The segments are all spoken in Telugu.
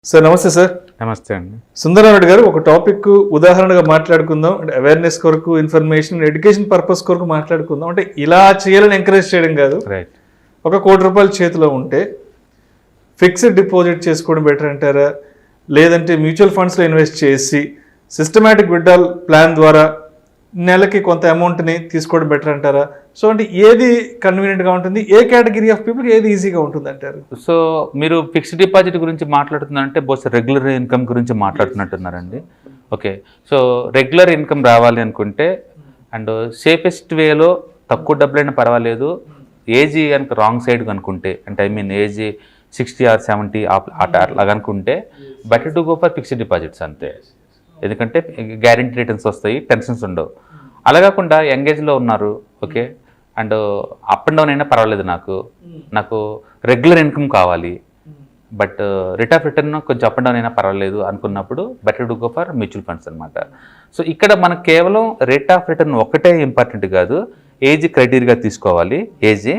సార్ నమస్తే సార్. నమస్తే అండి. సుందరా రెడ్డి గారు, ఒక టాపిక్ ఉదాహరణగా మాట్లాడుకుందాం. అంటే అవేర్నెస్ కొరకు, ఇన్ఫర్మేషన్, ఎడ్యుకేషన్ పర్పస్ కొరకు మాట్లాడుకుందాం. అంటే ఇలా చేయాలని ఎంకరేజ్ చేయడం కాదు. రైట్. ఒక ₹1,00,00,000 చేతిలో ఉంటే ఫిక్స్డ్ డిపాజిట్ చేసుకోవడం బెటర్ అంటారా, లేదంటే మ్యూచువల్ ఫండ్స్లో ఇన్వెస్ట్ చేసి సిస్టమేటిక్ విత్డ్రాల్ ప్లాన్ ద్వారా నెలకి కొంత అమౌంట్ని తీసుకోవడం బెటర్ అంటారా? సో అంటే ఏది కన్వీనియంట్గా ఉంటుంది, ఏ కేటగిరీ ఆఫ్ పీపుల్కి ఏది ఈజీగా ఉంటుంది అంటారు? సో మీరు ఫిక్స్డ్ డిపాజిట్ గురించి మాట్లాడుతున్నారంటే బహుశా రెగ్యులర్ ఇన్కమ్ గురించి మాట్లాడుతున్నట్టున్నారండి. ఓకే. సో రెగ్యులర్ ఇన్కమ్ రావాలి అనుకుంటే అండ్ సేఫెస్ట్ వేలో తక్కువ డబ్బులైనా పర్వాలేదు, ఏజ్ కనుక రాంగ్ సైడ్ అనుకుంటే, అంటే ఐ మీన్ ఏజ్ 60 or 70 అట్లాగా అనుకుంటే better to go for fixed deposits అంతే. ఎందుకంటే గ్యారెంటీ రిటర్న్స్ వస్తాయి, టెన్షన్స్ ఉండవు. అలా కాకుండా యంగేజ్లో ఉన్నారు, okay, and up and down అయినా పర్వాలేదు, నాకు రెగ్యులర్ ఇన్కమ్ కావాలి, బట్ రేట్ ఆఫ్ రిటర్న్ కొంచెం అప్ అండ్ డౌన్ అయినా పర్వాలేదు అనుకున్నప్పుడు better to go for mutual funds అనమాట. సో ఇక్కడ మనకు కేవలం రేట్ ఆఫ్ రిటర్న్ ఒక్కటే ఇంపార్టెంట్ కాదు, ఏజ్ క్రైటీరియా తీసుకోవాలి. ఏజ్,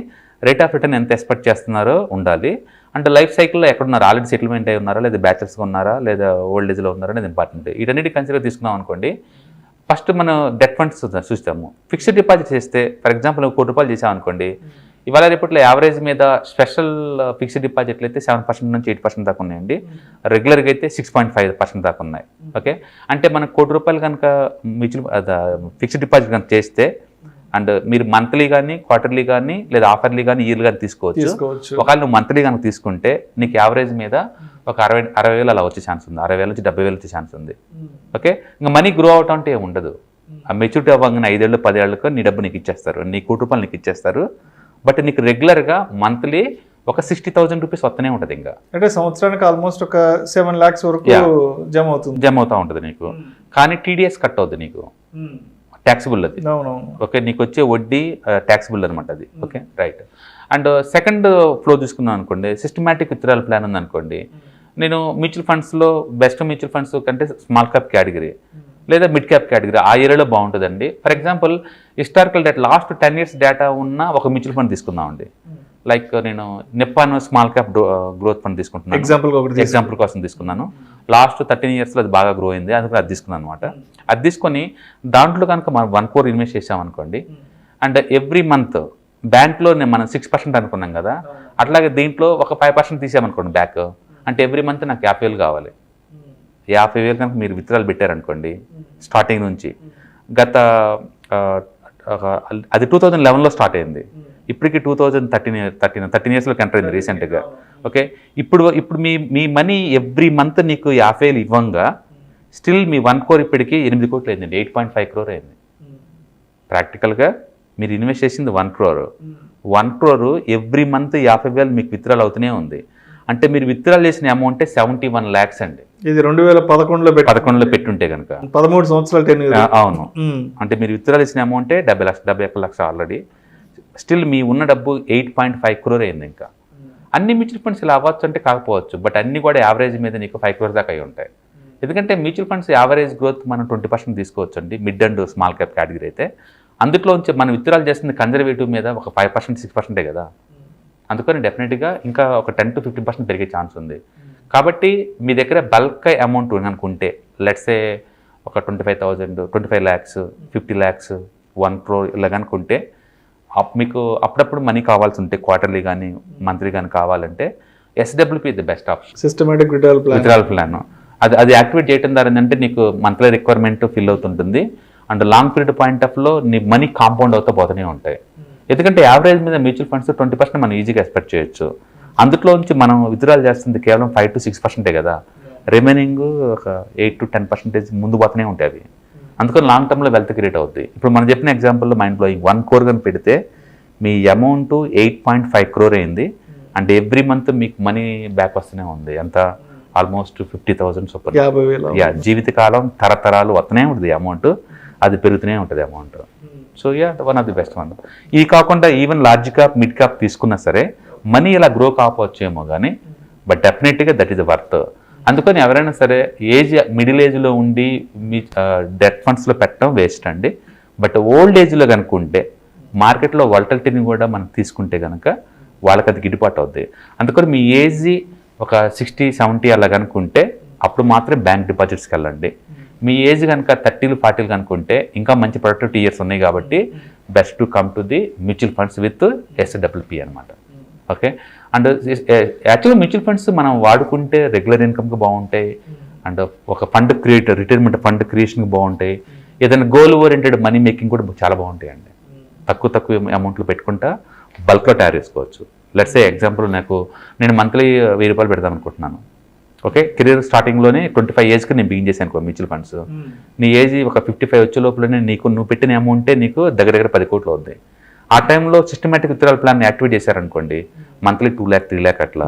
రేట్ ఆఫ్ రిటర్న్ ఎంత ఎక్స్పెక్ట్ చేస్తున్నారో ఉండాలి. అంటే లైఫ్ సైకిల్లో ఎక్కడున్నారు, ఆల్రెడీ సెటిల్మెంట్ అయి ఉన్నారా, లేదా బ్యాచిలర్స్గా ఉన్నారా, లేదా ఓల్డ్ ఏజ్లో ఉన్నారా అనేది ఇంపార్టెంట్. వీటన్నిటి కన్సిడర్ తీసుకున్నాం అనుకోండి, ఫస్ట్ మనం డెట్ ఫండ్స్ చూస్తాము. ఫిక్స్డ్ డిపాజిట్ చేస్తే ఫర్ ఎగ్జాంపుల్ ₹1,00,00,000 చేసాం అనుకోండి, ఇవాళ రేపట్లో యావరేజ్ మీద స్పెషల్ ఫిక్స్డ్ డిపాజిట్లు అయితే 7% నుంచి 8% దాకా ఉన్నాయండి. రెగ్యులర్గా అయితే 6.5% దాకా ఉన్నాయి. ఓకే. అంటే మనకు ₹1,00,00,000 కనుక మ్యూచువల్ ఫిక్స్డ్ డిపాజిట్ కనుక చేస్తే అండ్ మీరు మంత్లీ కానీ, క్వార్టర్లీ కానీ, లేదా ఆఫర్లీ కానీ, ఇయర్లీ కానీ తీసుకోవచ్చు. ఒకవేళ నువ్వు మంత్లీ కనుక తీసుకుంటే నీకు యావరేజ్ మీద ఒక 60,000 అలా వచ్చే ఛాన్స్ ఉంది, 60,000 నుంచి 70,000 వచ్చే ఛాన్స్ ఉంది. ఓకే. ఇంకా మనీ గ్రో అవటం అంటే ఏమి ఉండదు. ఆ మెచ్యూరిటీ అవ్వగానే 5 ఏళ్ళు 10 ఏళ్ళకు నీ డబ్బు నీకు ఇచ్చేస్తారు, నీ ₹1,00,00,000 నీకు ఇచ్చేస్తారు. బట్ నీకు రెగ్యులర్గా మంత్లీ ఒక ₹60,000 వస్తూనే ఉంటుంది. ఇంకా అంటే సంవత్సరానికి ఆల్మోస్ట్ ఒక 7 lakhs వరకు జమ అవుతూ ఉంటుంది నీకు. కానీ టీడీఎస్ కట్ అవుతుంది నీకు, ట్యాక్సిబుల్ అది. ఓకే. నీకు వచ్చే వడ్డీ ట్యాక్సిబుల్ అనమాట అది. Okay, right. And second flow చూసుకున్నాం అనుకోండి, సిస్టమాటిక్ విత్డ్రాల్ ప్లాన్ ఉందనుకోండి, నేను మ్యూచువల్ ఫండ్స్లో బెస్ట్ మ్యూచువల్ ఫండ్స్ కంటే స్మాల్ క్యాప్ కేటగిరీ లేదా మిడ్ క్యాప్ కేటగిరీ ఆ ఏరియాలో బాగుంటుందండి. For example historical data, last 10 years data ఉన్న ఒక మ్యూచువల్ ఫండ్ తీసుకుందామండి. లైక్ నేను Nippon small cap growth fund తీసుకుంటున్నాను, ఎగ్జాంపుల్ కోసం తీసుకున్నాను. లాస్ట్ 13 yearsలో అది బాగా గ్రో అయింది, అందుకని అది తీసుకున్నాను అనమాట. అది తీసుకొని దాంట్లో కనుక మనం 1 crore ఇన్వెస్ట్ చేసామనుకోండి, అండ్ ఎవ్రీ మంత్ బ్యాంక్లో మనం 6% అనుకున్నాం కదా, అట్లాగే దీంట్లో ఒక 5% తీసామనుకోండి బ్యాక్, అంటే ఎవ్రీ మంత్ నాకు 50,000 కావాలి. 50,000 కనుక మీరు విత్డ్రాల్ పెట్టారనుకోండి స్టార్టింగ్ నుంచి, గత అది 2011లో స్టార్ట్ అయింది, ఇప్పటికి 2013 yearsలోకి ఎంటర్ అయింది రీసెంట్గా. ఓకే. ఇప్పుడు మీ మనీ ఎవ్రీ మంత్ నీకు 50,000 ఇవ్వంగా స్టిల్ మీ 1 crore ఇప్పటికి 8 కోట్లు అయిందండి, 8.5 crore అయింది. ప్రాక్టికల్గా మీరు ఇన్వెస్ట్ చేసింది 1 crore, 1 crore ఎవ్రీ మంత్ 50,000 మీకు విత్డ్రాల్ అవుతూనే ఉంది. అంటే మీరు విత్డ్రాల్ చేసిన అమౌంటే 71 lakhs అండి. ఇది 2011లో పెట్టుంటే కనుక 13 సంవత్సరాలు. అవును. అంటే మీరు విత్డ్రాల్ చేసిన అమౌంటే 70 లక్షలు ఆల్రెడీ. స్టిల్ మీ ఉన్న డబ్బు 8.5 crore అయింది. ఇంకా అన్ని మ్యూచువల్ ఫండ్స్ ఇలా అవ్వచ్చు అంటే కాకపోవచ్చు, బట్ అన్ని కూడా యావరేజ్ మీద నీకు 5 crore దాకా అయి ఉంటాయి. ఎందుకంటే మ్యూచువల్ ఫండ్స్ యావరేజ్ గ్రోత్ మనం 20% తీసుకోవచ్చు అండి, mid and small cap category అయితే. అందులో నుంచి మనం విత్డ్రాల్ చేస్తుంది కన్జర్వేటివ్ మీద ఒక 5% 6% కదా, అందుకని డెఫినెట్గా ఇంకా ఒక 10 to 15% పెరిగే ఛాన్స్ ఉంది. కాబట్టి మీ దగ్గర బల్క్ అమౌంట్ అనుకుంటే లెట్సే ఒక 25,000, 25 lakhs, 50 lakhs, 1 crore ఇలా అనుకుంటే మీకు అప్పుడప్పుడు మనీ కావాల్సి ఉంటే క్వార్టర్లీ కానీ మంత్లీ కానీ కావాలంటే SWP the best option, systematic withdrawal plan. అది యాక్టివేట్ చేయడం ద్వారా ఏంటంటే నీకు మంత్లీ రిక్వైర్మెంట్ ఫిల్ అవుతుంటుంది, అండ్ లాంగ్ పీరియడ్ పాయింట్ ఆఫ్లో నీ మనీ కాంపౌండ్ అవుతూ పోతూనే ఉంటాయి. ఎందుకంటే యావరేజ్ మీద మ్యూచువల్ ఫండ్స్ 20% మనం ఈజీగా ఎక్స్పెక్ట్ చేయొచ్చు. అందులో నుంచి మనం విత్డ్రాల్ చేస్తుంది కేవలం 5 to 6% కదా, రిమైనింగ్ ఒక 8 to 10% ముందు పోతూనే ఉంటాయి అవి. అందుకని లాంగ్ టర్మ్లో వెల్త్ క్రియేట్ అవుతుంది. ఇప్పుడు మనం చెప్పిన ఎగ్జాంపుల్లో మైండ్ బ్లోయింగ్ 1 crore కానీ పెడితే మీ అమౌంట్ 8.5 crore అయింది, అండ్ ఎవ్రీ మంత్ మీకు మనీ బ్యాక్ వస్తూనే ఉంది. ఎంత ఆల్మోస్ట్ 50,000 సూపర్. జీవితకాలం తరతరాలు వస్తూనే ఉంటుంది అమౌంట్, అది పెరుగుతూనే ఉంటుంది amount. So one of the best one. ఇది కాకుండా even large cap mid cap తీసుకున్నా సరే మనీ ఇలా గ్రో కాకపోవచ్చేమో కానీ, బట్ డెఫినెట్గా దట్ ఈస్ వర్త్. అందుకని ఎవరైనా సరే మిడిల్ ఏజ్లో ఉండి మీ డెట్ ఫండ్స్లో పెట్టడం వేస్ట్ అండి. బట్ ఓల్డ్ ఏజ్లో కనుక్కుంటే మార్కెట్లో వాలటిలిటీని కూడా మనం తీసుకుంటే కనుక వాళ్ళకి అది గిట్టుబాటు అవుద్ది. అందుకని మీ ఏజ్ ఒక 60-70 అలా కనుక్కుంటే అప్పుడు మాత్రమే బ్యాంక్ డిపాజిట్స్కి వెళ్ళండి. మీ ఏజ్ కనుక 30 40 కనుక్కుంటే ఇంకా మంచి ప్రొడక్టివిటీ ఇయర్స్ ఉన్నాయి కాబట్టి best to come to the mutual funds with SWP అనమాట. ఓకే, అండ్ యాక్చువల్గా మ్యూచువల్ ఫండ్స్ మనం వాడుకుంటే రెగ్యులర్ ఇన్కమ్కి బాగుంటాయి, అండ్ ఒక ఫండ్ రిటైర్మెంట్ ఫండ్ క్రియేషన్కి బాగుంటాయి, ఏదైనా గోల్ ఓరియంటెడ్ మనీ మేకింగ్ కూడా చాలా బాగుంటాయి అండి. తక్కువ అమౌంట్లు పెట్టుకుంటా బల్క్లో తయారు చేసుకోవచ్చు. లెట్స్ ఏ ఎగ్జాంపుల్, నేను మంత్లీ 1000 రూపాయలు పెడదాం అనుకుంటున్నాను. ఓకే, కెరీర్ స్టార్టింగ్లోనే 25 ఏజ్కి నేను బిగిన్ చేశాను మ్యూచువల్ ఫండ్స్. నీ ఏజ్ ఒక 55 వచ్చే లోపలనే నువ్వు పెట్టిన అమౌంటే నీకు దగ్గర 10 కోట్లు అవుతాయి. ఆ టైంలో సిస్టమేటిక్ విత్డ్రావల్ ప్లాన్ యాక్టివేట్ చేశారనుకోండి, మంత్లీ 2 lakh 3 lakh అట్లా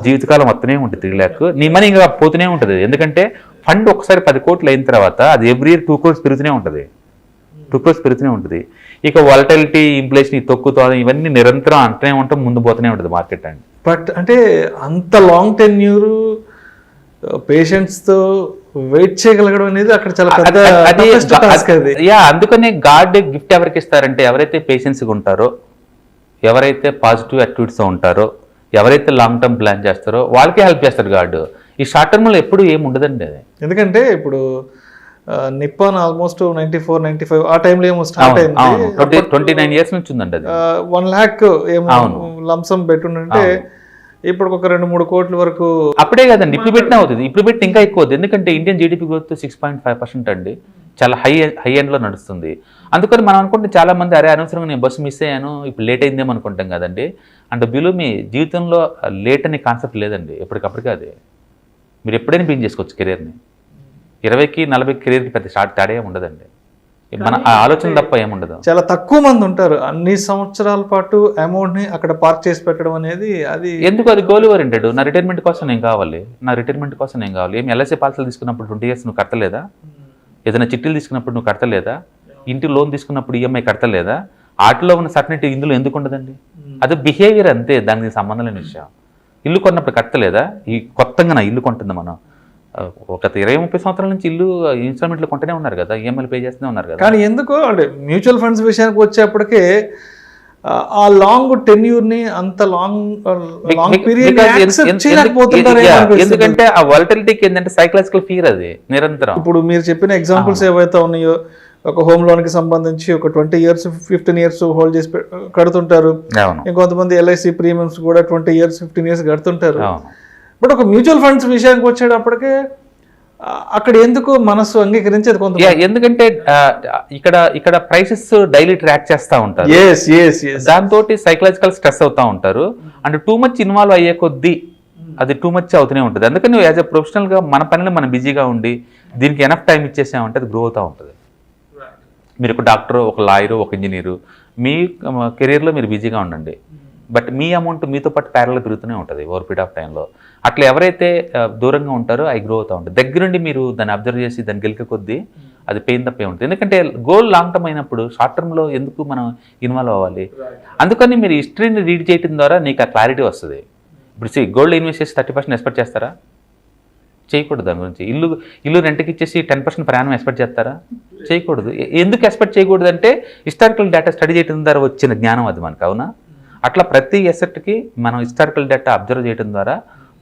జీవితకాలం వస్తూనే ఉంటుంది. 3 lakh నీ మనీ ఇంకా పోతూనే ఉంటుంది. ఎందుకంటే ఫండ్ ఒకసారి 10 కోట్లు అయిన తర్వాత అది ఎవ్రీ ఇయర్ 2 crores పెరుగుతూనే ఉంటుంది. 2 crores పెరుగుతూనే ఉంటుంది. ఇక వాలటిలిటీ, ఇన్ఫ్లేషన్, తొక్కుతో ఇవన్నీ నిరంతరం అంటనే ఉంటాం, ముందు పోతూనే ఉంటుంది మార్కెట్ అండి. బట్ అంటే అంత లాంగ్ టెన్యూర్ పేషెంట్స్తో వెయిట్ చేయగలగడం అనేది అక్కడ చాలా పెద్ద. అందుకనే గాడ్ గిఫ్ట్ ఎవరికి ఇస్తారంటే ఎవరైతే పేషెన్స్గా ఉంటారో, ఎవరైతే పాజిటివ్ యాక్టివిటీస్తో ఉంటారో, ఎవరైతే లాంగ్ టర్మ్ ప్లాన్ చేస్తారో వాళ్ళకే హెల్ప్ చేస్తారు గాడ్. ఈ షార్ట్ టర్మ్లో ఎప్పుడు ఏమి ఉండదండి అది. ఎందుకంటే ఇప్పుడు నిప్పాన్ ఆల్మోస్ట్ 94-95 ఆ టైంలో ఏమో స్టార్ట్ అయింది. 29 years నుంచి ఉందండి అది. 1 lakh ఏమో లంసం పెట్టుంటే ఇప్పుడు ఒక 2-3 కోట్ల వరకు అప్పుడే కదండి. ఇప్పుడు పెట్టినా అవుతుంది, ఇప్పుడు పెట్టి ఇంకా ఎక్కువ అవుతుంది. ఎందుకంటే ఇండియన్ జీడిపి గ్రోత్ 6.5% అండి, చాలా హై ఎండ్లో నడుస్తుంది. అందుకని మనం అనుకుంటే చాలా మంది అరే అనవసరంగా నేను బస్సు మిస్ అయ్యాను, ఇప్పుడు లేట్ అయిందేమో అనుకుంటాం కదండి. అంటే బిలో మీ జీవితంలో లేట్ అనే కాన్సెప్ట్ లేదండి, ఎప్పటికప్పటికే అది మీరు ఎప్పుడైనా బిగిన్ చేసుకోవచ్చు కెరీర్ని. 20కి 40కి కెరీర్కి పెద్ద తేడా ఏమి ఉండదండి, మన ఆలోచన తప్ప ఏముండదు. చాలా తక్కువ మంది ఉంటారు అన్ని సంవత్సరాల పాటు అమౌంట్ ని అక్కడ పార్క్ చేసి పెట్టడం అనేది. అది ఎందుకు? అది గోల్ ఓరియంటెడ్. నా రిటైర్మెంట్ కోసం నేను కావాలి, ఏమి ఎల్ఐసి పాలసీలు తీసుకున్నప్పుడు 20 years నువ్వు కట్టలేదా? ఏదైనా చిట్టీలు తీసుకున్నప్పుడు నువ్వు కట్టలేదా? ఇంటి లోన్ తీసుకున్నప్పుడు ఈఎంఐ కట్టలేదా? వాటిలో ఉన్న సర్టనిటీ ఇందులో ఎందుకు ఉండదండి? అది బిహేవియర్ అంతే, దానికి సంబంధం లేని విషయం. ఇల్లు కొన్నప్పుడు కట్టలేదా? ఈ కొత్తగా నా ఇల్లు కొంటుంది మనం ఒక 20-30 సంవత్సరాల నుంచి ఇల్లు ఇన్స్టాల్మెంట్లు కొంటూనే ఉన్నారు కదా, ఈఎంఐలు పే చేస్తూనే ఉన్నారు కదా. కానీ ఎందుకు అంటే మ్యూచువల్ ఫండ్స్ విషయానికి వచ్చేప్పటికే ఆ లాంగ్ టెన్యూర్ ని అంత లాంగ్ పీరియడ్ ఎందుకంటే ఆ వాలటిలిటీకి ఏంటంటే సైకలాజికల్ ఫియర్, అది నిరంతరం. ఇప్పుడు మీరు చెప్పిన ఎగ్జాంపుల్స్ ఏవైతే ఉన్నాయో, ఒక హోమ్ లోన్ కి సంబంధించి ఒక 20 years 15 years హోల్డ్ చేసి కడుతుంటారు. ఇంకొంతమంది ఎల్ఐసి ప్రీమియమ్స్ కూడా 20 years 15 years కడుతుంటారు. బట్ ఒక మ్యూచువల్ ఫండ్స్ విషయానికి వచ్చేటప్పటికే అక్కడ ఎందుకు మనసు అంగీకరించేది కొంత. ఎందుకంటే ఇక్కడ ప్రైసెస్ డైలీ ట్రాక్ చేస్తూ ఉంటారు, దాంతో సైకలాజికల్ స్ట్రెస్ అవుతూ ఉంటారు. అండ్ టూ మచ్ ఇన్వాల్వ్ అయ్యే కొద్దీ అది టూ మచ్ అవుతూనే ఉంటుంది. అందుకని యాజ్ ఎ ప్రొఫెషనల్గా మన పనిలో మనం బిజీగా ఉండి దీనికి ఎనఫ్ టైం ఇచ్చేసామంటే అది గ్రో అవుతూ ఉంటుంది. మీరు ఒక డాక్టర్, ఒక లాయరు, ఒక ఇంజనీరు, మీ కెరీర్లో మీరు బిజీగా ఉండండి, బట్ మీ అమౌంట్ మీతో పాటు ప్యారల్ పెరుగుతూనే ఉంటుంది ఓవర్ పీరియడ్ ఆఫ్ టైంలో. అట్లా ఎవరైతే దూరంగా ఉంటారో అవి గ్రో అవుతూ ఉంటుంది. దగ్గరుండి మీరు దాన్ని అబ్జర్వ్ చేసి దాన్ని గెలికే కొద్దీ అది పెయిన్ తప్పే ఉంటుంది. ఎందుకంటే గోల్ లాంగ్ టర్మ్ అయినప్పుడు షార్ట్ టర్మ్లో ఎందుకు మనం ఇన్వాల్వ్ అవ్వాలి? అందుకని మీరు హిస్టరీని రీడ్ చేయడం ద్వారా నీకు ఆ క్లారిటీ వస్తుంది. ఇప్పుడు గోల్డ్ ఇన్వెస్ట్ చేసి 30% ఎక్స్పెక్ట్ చేస్తారా? చేయకూడదు. దాని గురించి ఇల్లు రెంట్కి ఇచ్చేసి 10% ప్రయాణం ఎక్స్పెక్ట్ చేస్తారా? చేయకూడదు. ఎందుకు ఎక్స్పెక్ట్ చేయకూడదు అంటే హిస్టారికల్ డేటా స్టడీ చేయడం ద్వారా వచ్చిన జ్ఞానం అది మనకు. అవునా? అట్లా ప్రతి ఎసెట్కి మనం హిస్టారికల్ డేటా అబ్జర్వ్ చేయడం ద్వారా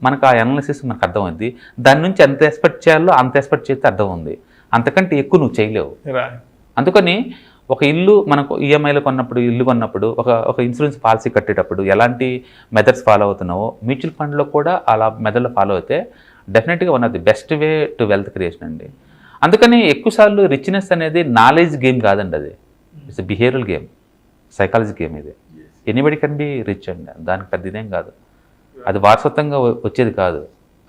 మనకు ఆ అనాలిసిస్ మనకు అర్థమైంది. దాని నుంచి ఎంత ఎక్స్పెక్ట్ చేయాలో అంత ఎక్స్పెక్ట్ చేస్తే అర్థం ఉంది, అంతకంటే ఎక్కువ నువ్వు చేయలేవు. అందుకని ఒక ఇల్లు మనకు ఈఎంఐలో కొన్నప్పుడు ఒక ఇన్సూరెన్స్ పాలసీ కట్టేటప్పుడు ఎలాంటి మెథడ్స్ ఫాలో అవుతున్నావో మ్యూచువల్ ఫండ్లో కూడా అలా మెథడ్లో ఫాలో అయితే డెఫినెట్గా one of the best way to wealth creation అండి. అందుకని ఎక్కువసార్లు రిచ్నెస్ అనేది నాలెడ్జ్ గేమ్ కాదండి, అది it's behavioural game, psychology game. ఇది ఎనీబడి కెన్ బి రిచ్ అండి, దానికి పెద్ద ఇదేం కాదు. అది వారసత్వంగా వచ్చేది కాదు,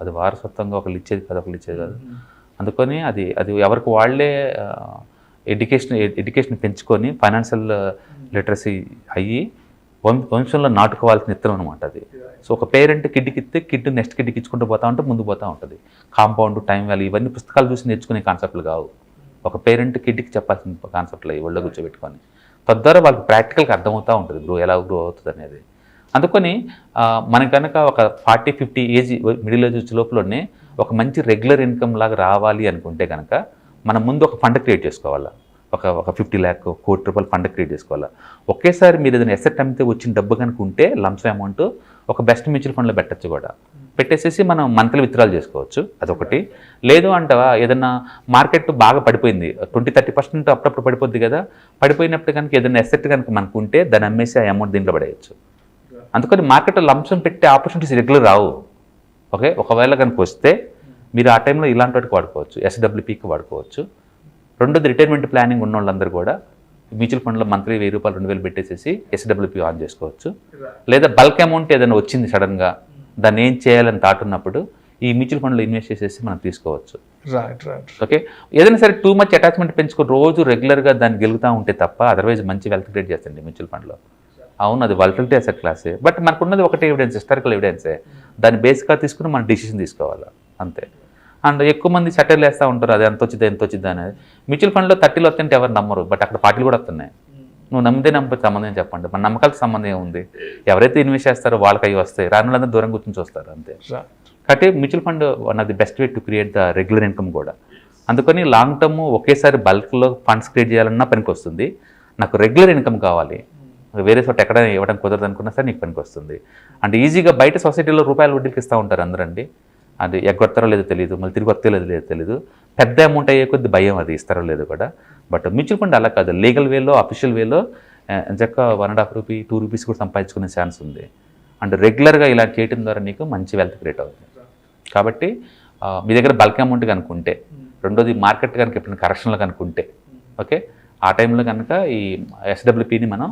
అది వారసత్వంగా ఒకళ్ళు ఇచ్చేది కాదు. అందుకని అది ఎవరికి వాళ్ళే ఎడ్యుకేషన్ పెంచుకొని ఫైనాన్షియల్ లిటరసీ అయ్యి వంశంలో నాటుకోవాల్సిన ఇత్తనం అనమాట అది. సో ఒక పేరెంట్ కిడ్కి ఇస్తే కిడ్ నెక్స్ట్ కిడ్కి ఇచ్చుకుంటూ పోతూ ఉంటే ముందు పోతూ ఉంటుంది. కాంపౌండ్, టైం వాల్యూ ఇవన్నీ పుస్తకాలు చూసి నేర్చుకునే కాన్సెప్ట్లు కావు, ఒక పేరెంట్ కిడ్కి చెప్పాల్సిన కాన్సెప్ట్లు అవి ఒళ్ళో కూర్చోబెట్టుకొని. తద్వారా వాళ్ళకి ప్రాక్టికల్గా అర్థమవుతూ ఉంటుంది ఎలా గ్రో అవుతుంది అనేది. అందుకని మనకు కనుక ఒక 40-50 ఏజ్ మిడిల్ ఏజ్ లోపలనే ఒక మంచి రెగ్యులర్ ఇన్కమ్ లాగా రావాలి అనుకుంటే కనుక మనం ముందు ఒక ఫండ్ క్రియేట్ చేసుకోవాలా. ఒక 50 lakh, 1 కోటి రూపాయలు ఫండ్ క్రియేట్ చేసుకోవాలా. ఒకేసారి మీరు ఏదైనా ఎసెట్ అమ్మితే వచ్చిన డబ్బు కనుక ఉంటే లంప్స్ అమౌంట్ ఒక బెస్ట్ మ్యూచువల్ ఫండ్లో పెట్టచ్చు కూడా. పెట్టేసేసి మనం మంత్లీ విత్డ్రాల్ చేసుకోవచ్చు, అదొకటి. లేదు అంటవా ఏదన్నా మార్కెట్ బాగా పడిపోయింది, 20-30% అప్పుడప్పుడు పడిపోద్ది కదా, పడిపోయినప్పుడు కనుక ఏదైనా ఎసెట్ కనుక మనకు ఉంటే దాన్ని అమ్మేసి ఆ అమౌంట్ దీంట్లో పడేయచ్చు. అందుకని మార్కెట్లో లంసం పెట్టే ఆపర్చునిటీస్ రెగ్యులర్ రావు. ఓకే, ఒకవేళ కనుక వస్తే మీరు ఆ టైంలో ఇలాంటి వాటికి వాడుకోవచ్చు, SWPకి వాడుకోవచ్చు. రెండోది రిటైర్మెంట్ ప్లానింగ్ ఉన్న వాళ్ళందరూ కూడా మ్యూచువల్ ఫండ్లో మంత్లీ 1000 రూపాయలు 2000 పెట్టేసేసి SWP ఆన్ చేసుకోవచ్చు. లేదా బల్క్ అమౌంట్ ఏదైనా వచ్చింది సడన్గా, దాన్ని ఏం చేయాలని థాట్ ఉన్నప్పుడు ఈ మ్యూచువల్ ఫండ్లో ఇన్వెస్ట్ చేసేసి మనం తీసుకోవచ్చు. ఓకే, ఏదైనా సరే టూ మచ్ అటాచ్మెంట్ పెంచుకొని రోజు రెగ్యులర్గా దాన్ని గెలుగుతూ ఉంటే తప్ప అదర్వైజ్ మంచి వెల్త్ క్రియేట్ చేస్తుంది మ్యూచువల్ ఫండ్లో. అవును, అది వాలటిలిటీ అసెట్ క్లాసే, బట్ మనకున్నది ఒకటే ఎవిడెన్స్, హిస్టారికల్ ఎవిడెన్సే. దాన్ని బేస్గా తీసుకుని మనం డిసిషన్ తీసుకోవాలి అంతే. అండ్ ఎక్కువ మంది సెటిల్ వేస్తూ ఉంటారు, అది ఎంత వచ్చింది అనేది. మ్యూచువల్ ఫండ్లో 30 వస్తుంటే ఎవరు నమ్మరు, బట్ అక్కడ 40 కూడా వస్తున్నాయి. నువ్వు నమ్మితే సంబంధం చెప్పండి, మన నమ్మకాలకు సంబంధం ఏముంది? ఎవరైతే ఇన్వెస్ట్ చేస్తారో వాళ్ళకి అవి వస్తాయి, రానులందరూ దూరం కూర్చొని చూస్తారు అంతే. కాబట్టి mutual fund one of the best way to create the regular income కూడా. అందుకని లాంగ్ టర్మ్ ఒకేసారి బల్క్లో ఫండ్స్ క్రియేట్ చేయాలన్నా పనికి వస్తుంది. నాకు రెగ్యులర్ ఇన్కమ్ కావాలి, వేరే చోట ఎక్కడ ఇవ్వడం కుదరదు అనుకున్నా సరే నీకు పనికి వస్తుంది. అంటే ఈజీగా బయట సొసైటీలో రూపాయల వడ్డీకి ఇస్తూ ఉంటారు అందరండి, అది ఎగ్గొడతారో లేదో తెలియదు, మళ్ళీ తిరిగి వస్తారో లేదో తెలియదు. పెద్ద అమౌంట్ అయ్యే కొద్ది భయం, అది ఇస్తారో లేదో కూడా. బట్ మ్యూచువల్ ఫండ్ అలా కాదు, లీగల్ వేలో అఫీషియల్ వేలో చక్క 1.5 రూపీ 2 రూపీస్ కూడా సంపాదించుకునే ఛాన్స్ ఉంది. అండ్ రెగ్యులర్గా ఇలా చేయడం ద్వారా నీకు మంచి వెల్త్ క్రియేట్ అవుతుంది. కాబట్టి మీ దగ్గర బల్క్ అమౌంట్ కనుకుంటే, రెండోది మార్కెట్ కనుక ఎప్పుడైనా కరెక్షన్లో కనుకుంటే, ఓకే, ఆ టైంలో కనుక ఈ SWPని మనం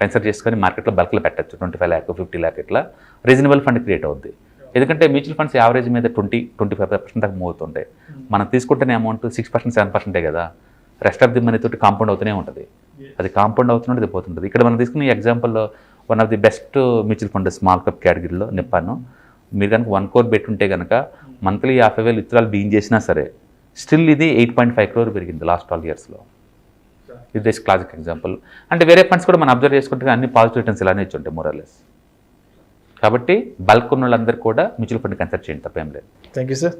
కన్సిడర్ చేసుకొని మార్కెట్లో బల్క్లో పెట్టచ్చు. 25 lakh 50 lakh ఇట్లా రీజనబుల్ ఫండ్ క్రియేట్ అవుద్ది. ఎందుకంటే మ్యూచువల్ ఫండ్స్ యావరేజ్ మీద 20-25% దాకా మూవ్ అవుతుంటాయి. మనం తీసుకుంటున్న అమౌంట్ 6% 7% కదా, రెస్ట్ ఆఫ్ ది మనీ తోటి కాంపౌండ్ అవుతూనే ఉంటుంది. అది కాంపౌండ్ అవుతున్నది పోతుంటుంది. ఇక్కడ మనం తీసుకున్న ఈ ఎగ్జాంపుల్లో one of the best mutual fund small cap కేటగిరీలో నిప్పాను. మీరు కనుక 1 crore పెట్టుంటే కనుక మంత్లీ 50,000 విత్డ్రాల్ బీయింగ్ చేసినా సరే స్టిల్ ఇది 8.5 crore పెరిగింది లాస్ట్ 12 yearsలో. ఇది దిస్ క్లాసిక్ ఎగ్జాంపుల్. అంటే వేరే ఫండ్స్ కూడా మనం అబ్జర్వ్ చేసుకుంటే అన్ని పాజిటివ్ రిటర్న్స్ ఇలానే ఇచ్చి ఉంటాయి మోరల్లెస్. కాబట్టి బల్క్ ఉన్న వాళ్ళందరూ కూడా మ్యూచువల్ ఫండ్ కన్సిడర్ చేయండి, తప్పేం లేదు. Thank you sir.